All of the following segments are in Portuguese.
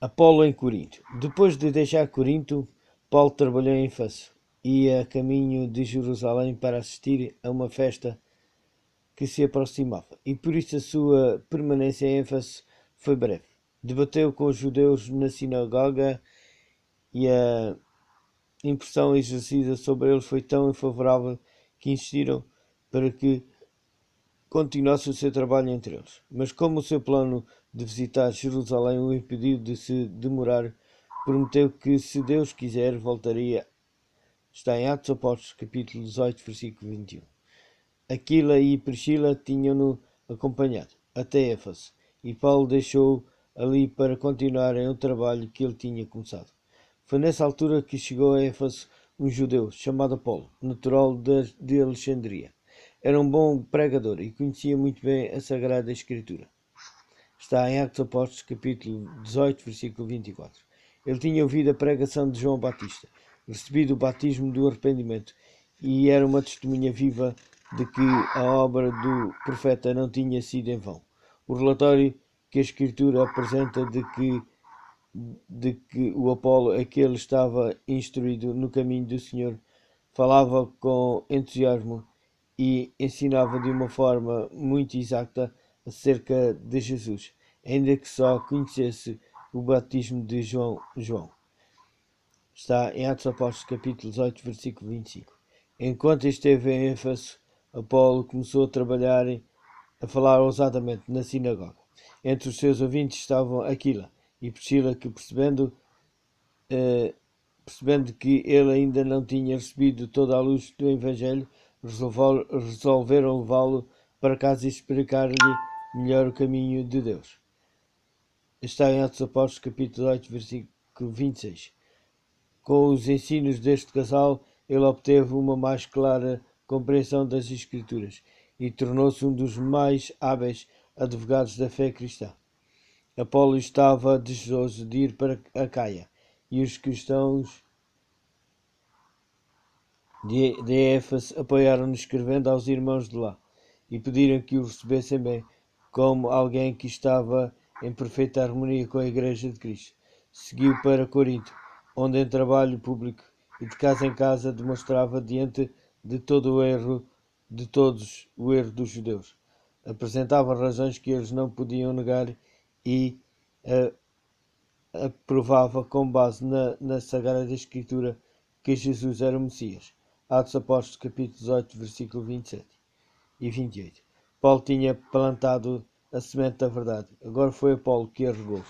Apolo em Corinto. Depois de deixar Corinto, Paulo trabalhou em Éfeso e a caminho de Jerusalém para assistir a uma festa que se aproximava, e por isso a sua permanência em Éfeso foi breve. Debateu com os judeus na sinagoga e a impressão exercida sobre eles foi tão favorável que insistiram para que continuasse o seu trabalho entre eles. Mas como o seu plano de visitar Jerusalém o impediu de se demorar, prometeu que, se Deus quiser, voltaria. Está em Atos Apóstolos, capítulo 18, versículo 21. Aquila e Priscila tinham-no acompanhado até Éfeso, e Paulo deixou ali para continuarem o trabalho que ele tinha começado. Foi nessa altura que chegou a Éfeso um judeu chamado Apolo, natural de Alexandria. Era um bom pregador e conhecia muito bem a Sagrada Escritura. Está em Atos Apóstolos, capítulo 18, versículo 24. Ele tinha ouvido a pregação de João Batista, recebido o batismo do arrependimento e era uma testemunha viva de que a obra do profeta não tinha sido em vão. O relatório que a Escritura apresenta de que o Apolo, aquele estava instruído no caminho do Senhor, falava com entusiasmo e ensinava de uma forma muito exata acerca de Jesus, ainda que só conhecesse o batismo de João. Está em Atos Apóstolos, capítulo 18, versículo 25. Enquanto esteve em Éfeso, Apolo começou a trabalhar, a falar ousadamente na sinagoga. Entre os seus ouvintes estavam Aquila e Priscila, que percebendo que ele ainda não tinha recebido toda a luz do Evangelho, resolveram levá-lo para casa e explicar-lhe melhor o caminho de Deus. Está em Atos Apóstolos, capítulo 8, versículo 26. Com os ensinos deste casal, ele obteve uma mais clara compreensão das Escrituras e tornou-se um dos mais hábeis advogados da fé cristã. Apolo estava desejoso de ir para Acaia, e os cristãos de Éfeso apoiaram-no escrevendo aos irmãos de lá e pediram que o recebessem bem, como alguém que estava em perfeita harmonia com a Igreja de Cristo. Seguiu para Corinto, onde em trabalho público e de casa em casa demonstrava diante de todo o erro de todos o erro dos judeus. Apresentava razões que eles não podiam negar e aprovava com base na Sagrada Escritura que Jesus era o Messias. Atos Apóstolos, capítulo 18, versículo 27 e 28. Paulo tinha plantado a semente da verdade. Agora foi Apolo que a regou.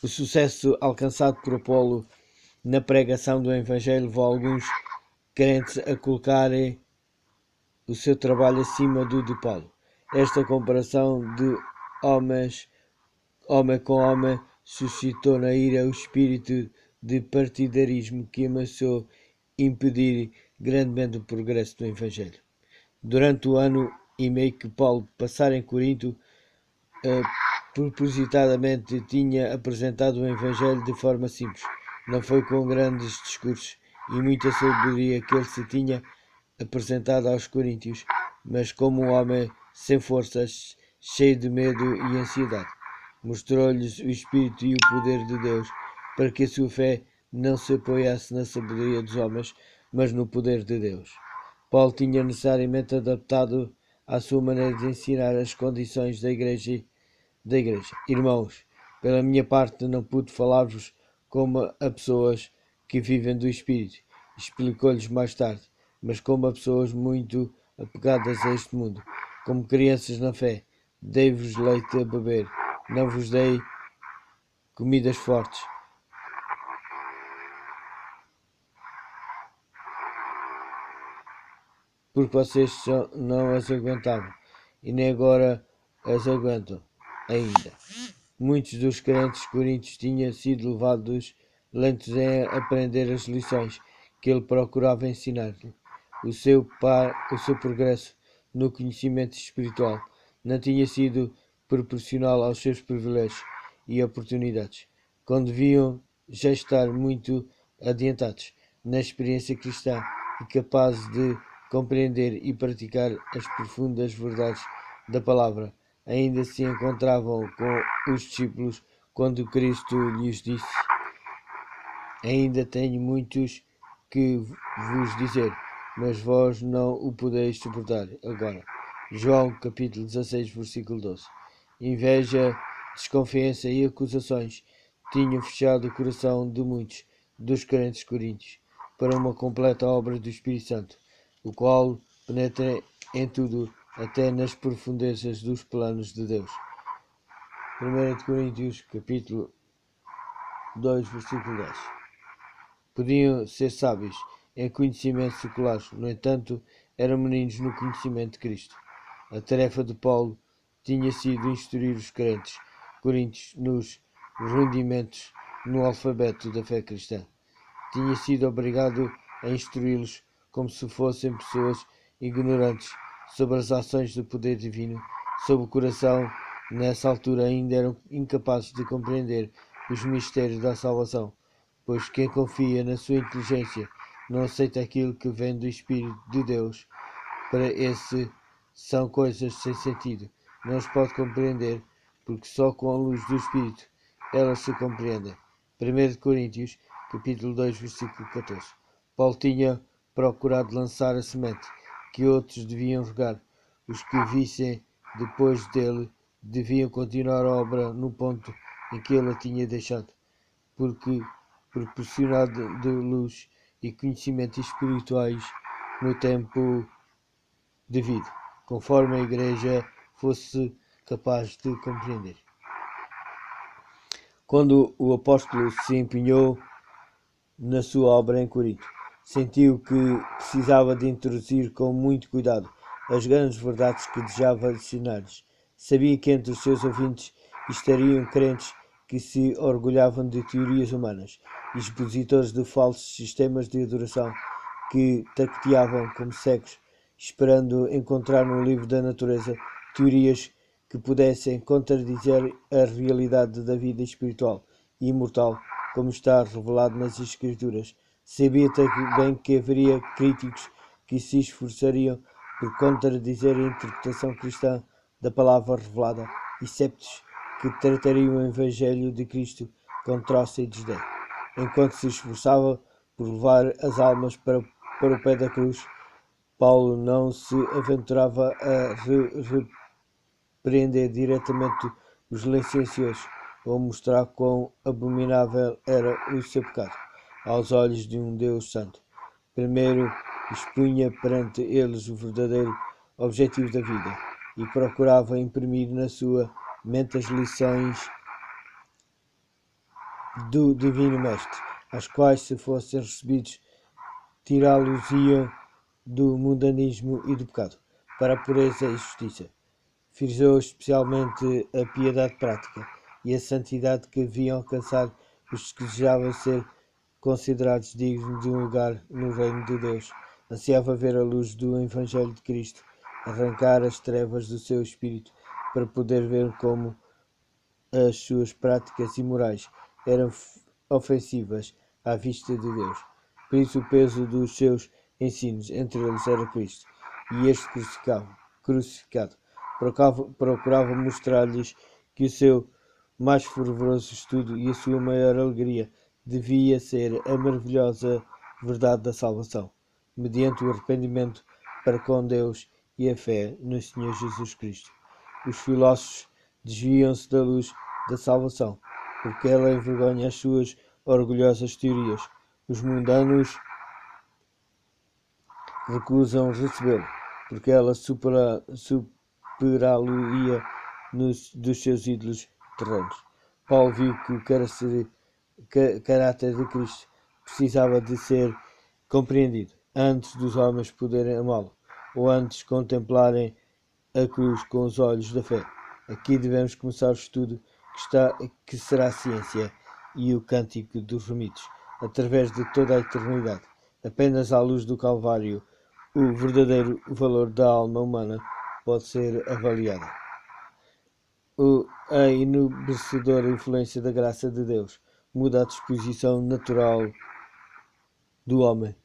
O sucesso alcançado por Apolo na pregação do Evangelho levou alguns crentes a colocarem o seu trabalho acima do de Paulo. Esta comparação de homem com homem, suscitou na ira o espírito de partidarismo que ameaçou impedir grandemente o progresso do Evangelho. Durante o ano e meio que Paulo passara em Corinto, propositadamente tinha apresentado o Evangelho de forma simples. Não foi com grandes discursos e muita sabedoria que ele se tinha apresentado aos coríntios, mas como um homem sem forças, cheio de medo e ansiedade. Mostrou-lhes o Espírito e o poder de Deus, para que a sua fé não se apoiasse na sabedoria dos homens, mas no poder de Deus. Paulo tinha necessariamente adaptado à sua maneira de ensinar as condições da igreja. Irmãos, pela minha parte não pude falar-vos como a pessoas que vivem do Espírito, explicou-lhes mais tarde, mas como a pessoas muito apegadas a este mundo, como crianças na fé. Dei-vos leite a beber, não vos dei comidas fortes, porque vocês não as aguentavam, e nem agora as aguentam ainda. Muitos dos crentes coríntios tinham sido levados lentos em aprender as lições que ele procurava ensinar-lhe. O seu progresso no conhecimento espiritual não tinha sido proporcional aos seus privilégios e oportunidades, quando deviam já estar muito adiantados na experiência cristã e capazes de compreender e praticar as profundas verdades da palavra. Ainda se encontravam com os discípulos quando Cristo lhes disse: ainda tenho muitos que vos dizer, mas vós não o podeis suportar agora. João capítulo 16, versículo 12. Inveja, desconfiança e acusações tinham fechado o coração de muitos dos crentes coríntios para uma completa obra do Espírito Santo, o qual penetra em tudo, até nas profundezas dos planos de Deus. 1 Coríntios capítulo 2, versículo 10. Podiam ser sábios em conhecimentos seculares, no entanto, eram meninos no conhecimento de Cristo. A tarefa de Paulo tinha sido instruir os crentes coríntios nos rudimentos no alfabeto da fé cristã. Tinha sido obrigado a instruí-los como se fossem pessoas ignorantes sobre as ações do poder divino, sob o coração. Nessa altura ainda eram incapazes de compreender os mistérios da salvação, pois quem confia na sua inteligência não aceita aquilo que vem do Espírito de Deus. Para esse são coisas sem sentido, não os pode compreender, porque só com a luz do Espírito elas se compreendem. 1 Coríntios capítulo 2, versículo 14. Paulo tinha procurado lançar a semente que outros deviam regar. Os que vissem depois dele deviam continuar a obra no ponto em que ele a tinha deixado, porque proporcionado de luz e conhecimentos espirituais no tempo devido, conforme a Igreja fosse capaz de compreender. Quando o apóstolo se empenhou na sua obra em Corinto, sentiu que precisava de introduzir com muito cuidado as grandes verdades que desejava ensinar-lhes. Sabia que entre os seus ouvintes estariam crentes que se orgulhavam de teorias humanas, expositores de falsos sistemas de adoração que taqueteavam como cegos, esperando encontrar no livro da natureza teorias que pudessem contradizer a realidade da vida espiritual e imortal, como está revelado nas Escrituras. Sabia também que haveria críticos que se esforçariam por contradizer a interpretação cristã da palavra revelada e sceptes que tratariam o Evangelho de Cristo com troça e desdém. Enquanto se esforçava por levar as almas para o pé da cruz, Paulo não se aventurava a repreender diretamente os licenciosos ou mostrar quão abominável era o seu pecado aos olhos de um Deus santo. Primeiro expunha perante eles o verdadeiro objetivo da vida e procurava imprimir na sua mente as lições do Divino Mestre, as quais, se fossem recebidos, tirá-los-iam do mundanismo e do pecado, para a pureza e justiça. Frisou especialmente a piedade prática e a santidade que deviam alcançar os que desejavam ser considerados dignos de um lugar no reino de Deus. Ansiava ver a luz do Evangelho de Cristo, arrancar as trevas do seu espírito, para poder ver como as suas práticas imorais eram ofensivas à vista de Deus. Por isso o peso dos seus ensinos, entre eles era Cristo, e este crucificado. Procurava mostrar-lhes que o seu mais fervoroso estudo e a sua maior alegria devia ser a maravilhosa verdade da salvação, mediante o arrependimento para com Deus e a fé no Senhor Jesus Cristo. Os filósofos desviam-se da luz da salvação, porque ela envergonha as suas orgulhosas teorias. Os mundanos recusam recebê-lo, porque ela superá-lo-ia dos seus ídolos terrenos. Paulo viu que o caráter de Cristo precisava de ser compreendido antes dos homens poderem amá-lo, ou antes contemplarem a cruz com os olhos da fé. Aqui devemos começar o estudo que será a ciência e o cântico dos remidos, através de toda a eternidade. Apenas à luz do Calvário, o verdadeiro valor da alma humana pode ser avaliado. A enobrecedora influência da graça de Deus muda a disposição natural do homem.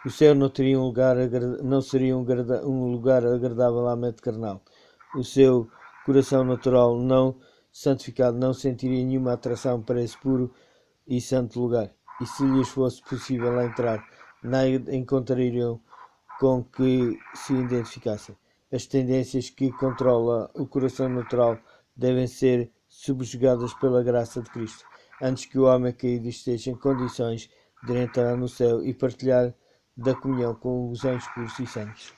O céu não teria não seria um lugar agradável à mente carnal. O seu coração natural não santificado não sentiria nenhuma atração para esse puro e santo lugar. E se lhes fosse possível lá entrar, nada encontrariam com que se identificassem. As tendências que controla o coração natural devem ser subjugadas pela graça de Cristo, antes que o homem caído esteja em condições de entrar no céu e partilhar da comunhão com os anjos puros e santos.